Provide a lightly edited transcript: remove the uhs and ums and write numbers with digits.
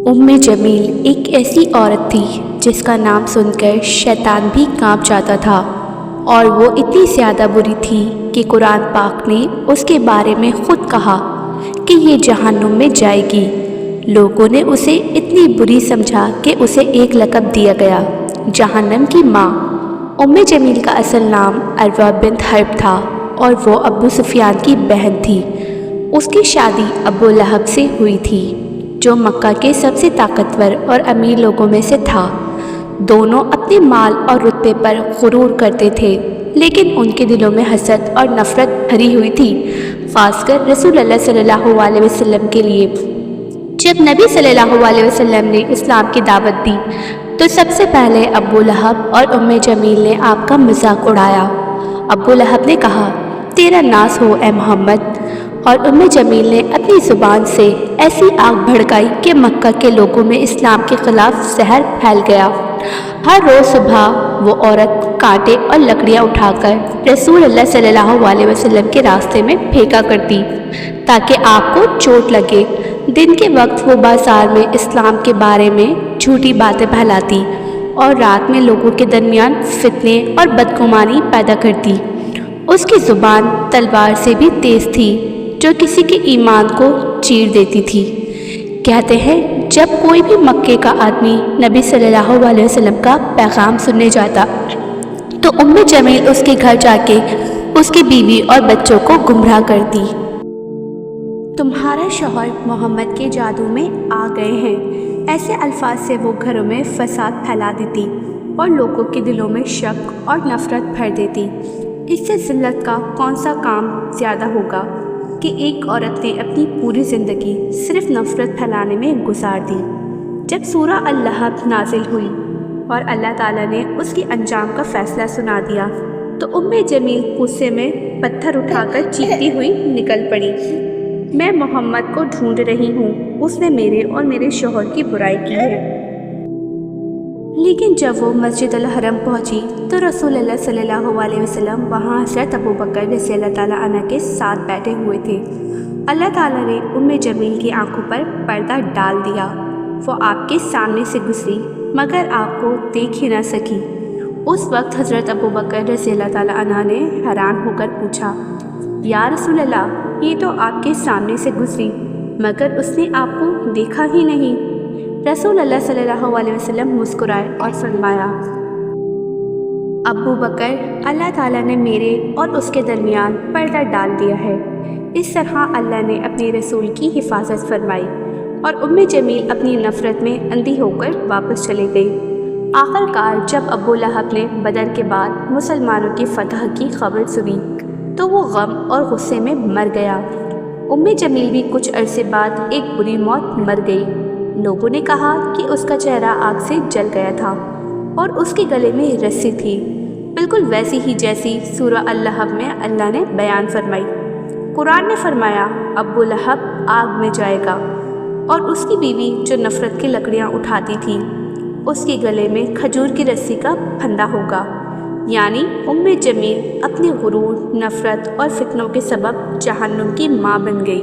उम्मे जमील एक ऐसी औरत थी जिसका नाम सुनकर शैतान भी कांप जाता था, और वो इतनी ज़्यादा बुरी थी कि कुरान पाक ने उसके बारे में ख़ुद कहा कि ये जहन्नुम में जाएगी। लोगों ने उसे इतनी बुरी समझा कि उसे एक लक़ब दिया गया, जहन्नम की माँ। उम्मे जमील का असल नाम अरवा बिन्त हर्ब था और वो अबू सुफियान की बहन थी। उसकी शादी अबू लहब से हुई थी, जो मक्का के सबसे ताकतवर और अमीर लोगों में से था। दोनों अपने माल और रुतबे पर गुरूर करते थे, लेकिन उनके दिलों में हसद और नफ़रत भरी हुई थी, ख़ासकर रसूल अल्लाह सल्लल्लाहु अलैहि वसल्लम के लिए। जब नबी सल्लल्लाहु अलैहि वसल्लम ने इस्लाम की दावत दी तो सबसे पहले अबू लहब और उम्मे जमील ने आपका मजाक उड़ाया। अबू लहब ने कहा, तेरा नास हो ए मोहम्मद, और उम्मे जमील ने अपनी ज़ुबान से ऐसी आग भड़काई कि मक्का के लोगों में इस्लाम के ख़िलाफ़ जहर फैल गया। हर रोज़ सुबह वो औरत कांटे और लकड़ियाँ उठाकर रसूल अल्लाह सल्लल्लाहु अलैहि वसल्लम के रास्ते में फेंका करती ताकि आग को चोट लगे। दिन के वक्त वो बाज़ार में इस्लाम के बारे में झूठी बातें फैलाती और रात में लोगों के दरमियान फितने और बदगुमानी पैदा करती। उसकी ज़ुबान तलवार से भी तेज़ थी, जो किसी के ईमान को चीर देती थी। कहते हैं, जब कोई भी मक्के का आदमी नबी सल्लल्लाहु अलैहि वसल्लम का पैगाम सुनने जाता तो उम्मे जमील उसके घर जाके उसकी बीवी और बच्चों को गुमराह करती। तुम्हारा शौहर मोहम्मद के जादू में आ गए हैं, ऐसे अल्फाज से वो घरों में फसाद फैला देती और लोगों के दिलों में शक और नफ़रत भर देती। इससे ज़िल्लत का कौन सा काम ज़्यादा होगा कि एक औरत ने अपनी पूरी ज़िंदगी सिर्फ नफ़रत फैलाने में गुजार दी। जब सूरह अल-लहब नाजिल हुई और अल्लाह ताला ने उसकी अंजाम का फ़ैसला सुना दिया तो उम्मे जमील गुस्से में पत्थर उठाकर चीखती हुई निकल पड़ी, मैं मोहम्मद को ढूंढ रही हूँ, उसने मेरे और मेरे शौहर की बुराई की है। लेकिन जब वो मस्जिद अल हरम पहुँची तो रसूल अल्लाह सल्लल्लाहु अलैहि वसल्लम वहाँ हज़रत अबू बकर रज़ी अल्लाह ताला अन्हु के साथ बैठे हुए थे। अल्लाह ताला ने उम्मे जमील की आंखों पर पर्दा डाल दिया। वो आपके सामने से गुजरी मगर आपको देख ही ना सकी। उस वक्त हज़रत अबू बकर रज़ी अल्लाह ताला अन्हु ने हैरान होकर पूछा, या रसूल अल्लाह, ये तो आपके सामने से गुजरी मगर उसने आपको देखा ही नहीं। रसूल अल्लाह सल्लल्लाहु अलैहि वसल्लम मुस्कुराए और फरमाया, अबू बकर, अल्लाह ताला ने मेरे और उसके दरमियान पर्दा डाल दिया है। इस तरह अल्लाह ने अपने रसूल की हिफाजत फरमाई और उम्मे जमील अपनी नफ़रत में अंधी होकर वापस चले गई। आखिरकार जब अबू लहब ने बदर के बाद मुसलमानों की फतह की खबर सुनी तो वो गम और गुस्से में मर गया। उम्मे जमील भी कुछ अरसे बाद एक बुरी मौत मर गई। लोगों ने कहा कि उसका चेहरा आग से जल गया था और उसके गले में रस्सी थी, बिल्कुल वैसी ही जैसी सूरह अल-लहब में अल्लाह ने बयान फरमाई। कुरान ने फरमाया, अबू लहब आग में जाएगा और उसकी बीवी जो नफ़रत की लकड़ियाँ उठाती थी उसके गले में खजूर की रस्सी का फंदा होगा। यानी उम्मे जमील अपने गुरूर, नफ़रत और फितनों के सबब जहन्नुम की माँ बन गई।